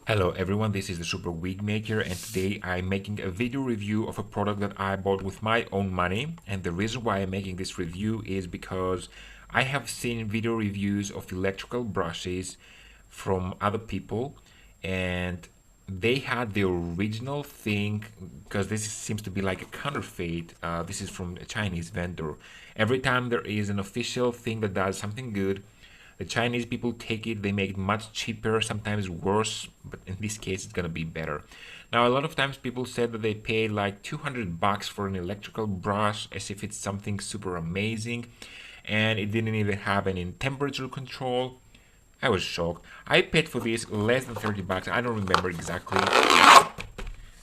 Hello everyone, this is the Super Wig Maker, and today I'm making a video review of a product that I bought with my own money. And the reason why I'm making this review is because I have seen video reviews of electrical brushes from other people, and they had the original thing, because this seems to be like a counterfeit. This is from a Chinese vendor. Every time there is an official thing that does something good, the Chinese people take it, they make it much cheaper, sometimes worse, but in this case it's gonna be better. Now, a lot of times people said that they paid like 200 bucks for an electrical brush as if it's something super amazing, and it didn't even have any temperature control. I was shocked. I paid for this less than 30 bucks, I don't remember exactly,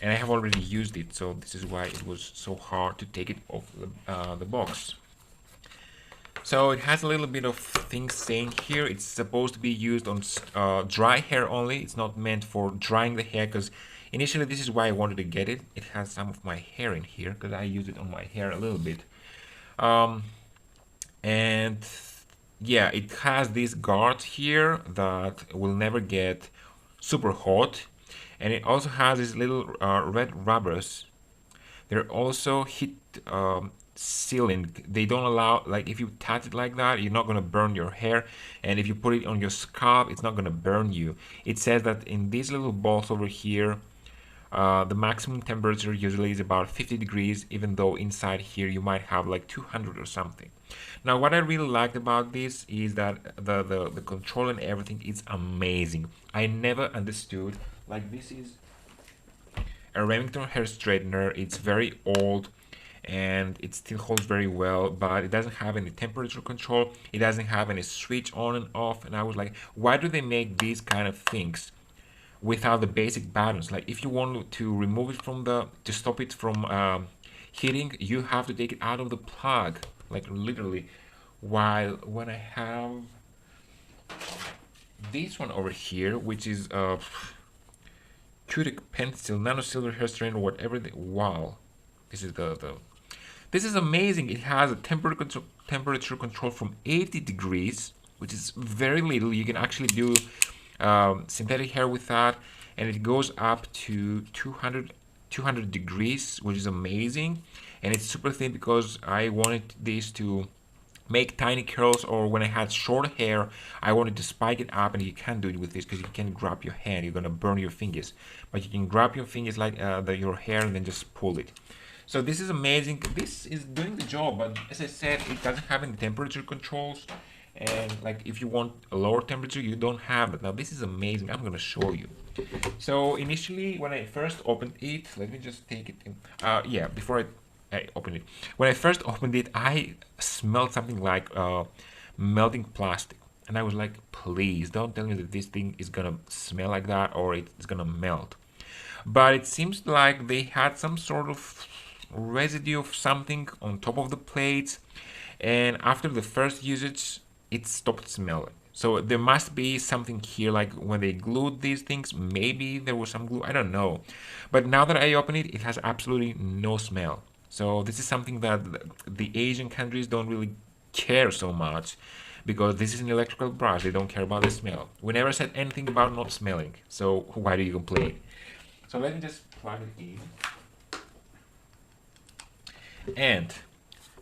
and I have already used it, so this is why it was so hard to take it off the box. So it has a little bit of things saying here. It's supposed to be used on dry hair only. It's not meant for drying the hair, because initially this is why I wanted to get it. It has some of my hair in here because I use it on my hair a little bit. And yeah, it has these guards here that will never get super hot. And it also has these little red rubbers. They're also heat sealing. They don't allow, like, if you touch it like that, you're not gonna burn your hair, and if you put it on your scalp, it's not gonna burn you. It says that in these little balls over here, the maximum temperature usually is about 50 degrees, even though inside here you might have like 200 or something. Now, what I really liked about this is that the control and everything is amazing. I never understood, like, this is a Remington hair straightener. It's very old and it still holds very well, but it doesn't have any temperature control. It doesn't have any switch on and off. And I was like, why do they make these kind of things without the basic buttons? Like, if you want to remove it from to stop it from heating, you have to take it out of the plug, like literally. While when I have this one over here, which is Cutic pencil, nano silver hair straightener, whatever. Wow, this is this is amazing. It has a temperature control from 80 degrees, which is very little. You can actually do synthetic hair with that, and it goes up to 200 degrees, which is amazing. And it's super thin because I wanted this to make tiny curls, or when I had short hair I wanted to spike it up, and you can't do it with this because you can't grab your hand, you're gonna burn your fingers, but you can grab your fingers like your hair and then just pull it. So this is amazing. This is doing the job, but as I said, it doesn't have any temperature controls, and like if you want a lower temperature you don't have it. Now this is amazing. I'm gonna show you. So initially when I first opened it, let me just take it in. Yeah, before I opened it. When I first opened it, I smelled something like melting plastic. And I was like, please don't tell me that this thing is gonna smell like that or it's gonna melt. But it seems like they had some sort of residue of something on top of the plates. And after the first usage, it stopped smelling. So there must be something here, like when they glued these things, maybe there was some glue, I don't know. But now that I open it, it has absolutely no smell. So this is something that the Asian countries don't really care so much, because this is an electrical brush. They don't care about the smell. We never said anything about not smelling. So why do you complain? So let me just plug it in. And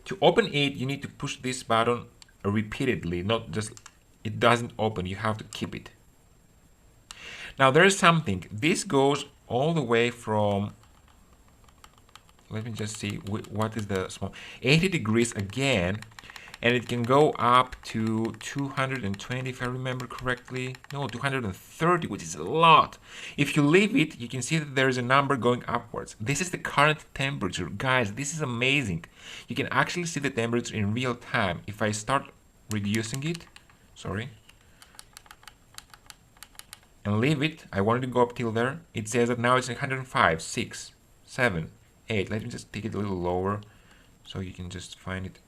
to open it, you need to push this button repeatedly, not just, it doesn't open, you have to keep it. Now there's something, this goes all the way from, let me just see, what is the small, 80 degrees again, and it can go up to 220 if I remember correctly. No, 230, which is a lot. If you leave it, you can see that there is a number going upwards. This is the current temperature. Guys, this is amazing. You can actually see the temperature in real time. If I start reducing it, sorry, and leave it, I wanted to go up till there, it says that now it's 105, 6, 7, 8. Let me just take it a little lower so you can just find it.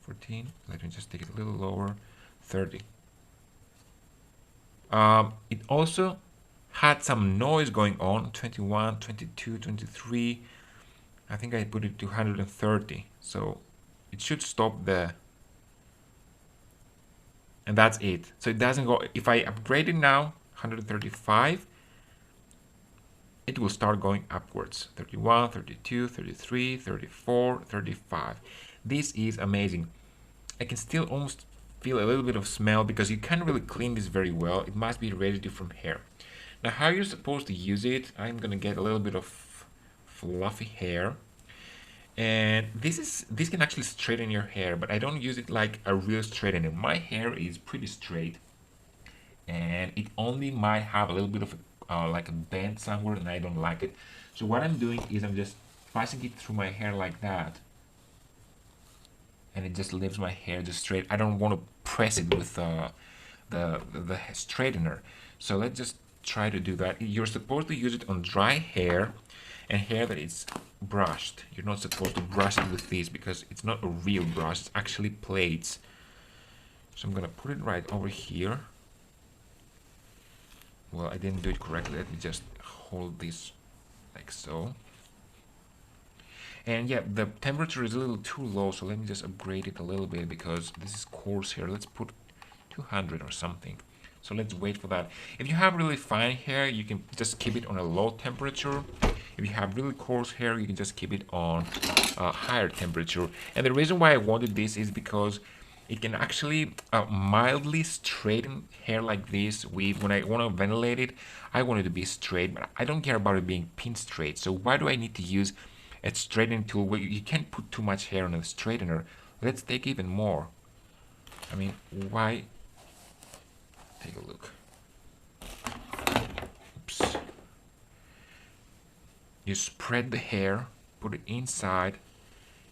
14. Let me just take it a little lower. 30. It also had some noise going on. 21, 22, 23. I think I put it to 130. So it should stop there. And that's it. So it doesn't go. If I upgrade it now, 135, it will start going upwards. 31, 32, 33, 34, 35. This is amazing. I can still almost feel a little bit of smell because you can't really clean this very well. It must be residue from hair. Now, how you're supposed to use it, I'm gonna get a little bit of fluffy hair, and this can actually straighten your hair, but I don't use it like a real straightener. My hair is pretty straight, and it only might have a little bit of like a bend somewhere, and I don't like it. So what I'm doing is I'm just passing it through my hair like that, and it just leaves my hair just straight. I don't want to press it with the straightener. So let's just try to do that. You're supposed to use it on dry hair and hair that is brushed. You're not supposed to brush it with this because it's not a real brush, it's actually plates. So I'm gonna put it right over here. Well, I didn't do it correctly. Let me just hold this like so. And yeah, the temperature is a little too low, so let me just upgrade it a little bit because this is coarse hair. Let's put 200 or something. So let's wait for that. If you have really fine hair, you can just keep it on a low temperature. If you have really coarse hair, you can just keep it on a higher temperature. And the reason why I wanted this is because it can actually mildly straighten hair like this. When I want to ventilate it, I want it to be straight, but I don't care about it being pin straight. So why do I need to use a straightening tool where you can't put too much hair on a straightener? Let's take even more. I mean, why? Take a look. Oops. You spread the hair, put it inside,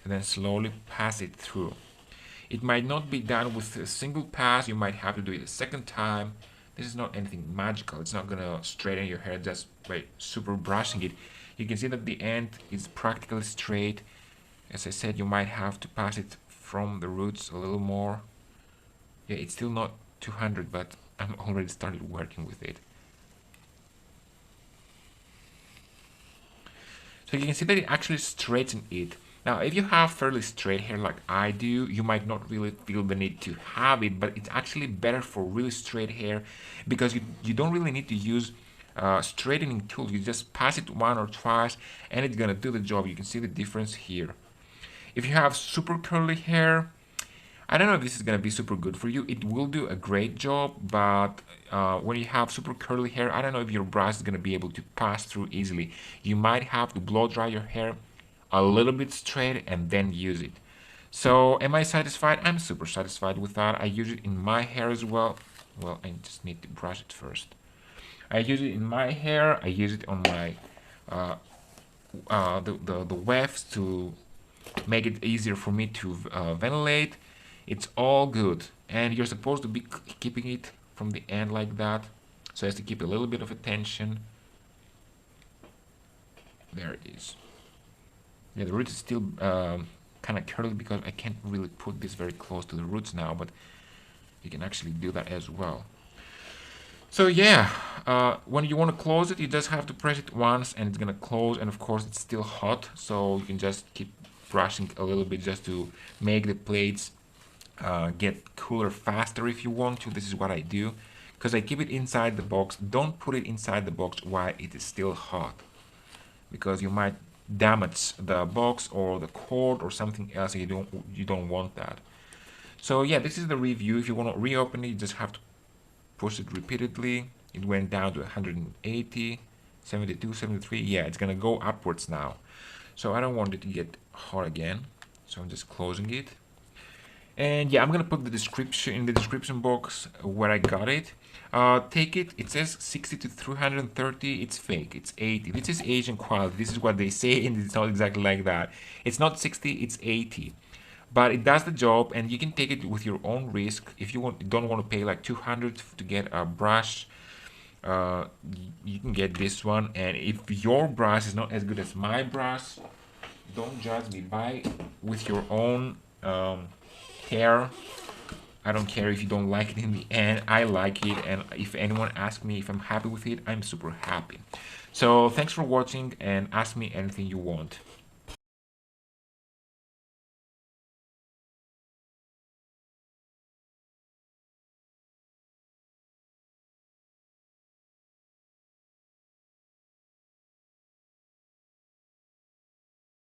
and then slowly pass it through. It might not be done with a single pass. You might have to do it a second time. This is not anything magical. It's not gonna straighten your hair just by super brushing it. You can see that the end is practically straight. As I said, you might have to pass it from the roots a little more. Yeah, it's still not 200, but I'm already started working with it. So you can see that it actually straightens it. Now, if you have fairly straight hair like I do, you might not really feel the need to have it, but it's actually better for really straight hair because you don't really need to use straightening tool. You just pass it one or twice and it's gonna do the job. You can see the difference here. If you have super curly hair, I don't know if this is gonna be super good for you. It will do a great job, but when you have super curly hair, I don't know if your brush is gonna be able to pass through easily. You might have to blow dry your hair a little bit straight and then use it. So am I satisfied? I'm super satisfied with that. I use it in my hair as well. Well, I just need to brush it first. I use it in my hair. I use it on my the wefts to make it easier for me to ventilate. It's all good, and you're supposed to be keeping it from the end like that, so as to keep a little bit of attention. There it is. Yeah, the roots is still kind of curly because I can't really put this very close to the roots now, but you can actually do that as well. So yeah, when you want to close it, you just have to press it once and it's gonna close, and of course it's still hot, so you can just keep brushing a little bit just to make the plates get cooler faster if you want to. This is what I do because I keep it inside the box. Don't put it inside the box while it is still hot because you might damage the box or the cord or something else, and you don't want that. So yeah, this is the review. If you want to reopen it, you just have to push it repeatedly. It went down to 180, 72, 73. Yeah, it's gonna go upwards now. So I don't want it to get hot again, so I'm just closing it. And yeah, I'm gonna put the description in the description box where I got it. Take it. It says 60 to 330. It's fake. It's 80. This is Asian quality. This is what they say, and it's not exactly like that. It's not 60. It's 80. But it does the job, and you can take it with your own risk. If you don't want to pay like 200 to get a brush, you can get this one. And if your brush is not as good as my brush, don't judge me. Buy with your own hair. I don't care if you don't like it in the end. I like it, and if anyone asks me if I'm happy with it, I'm super happy. So thanks for watching, and ask me anything you want.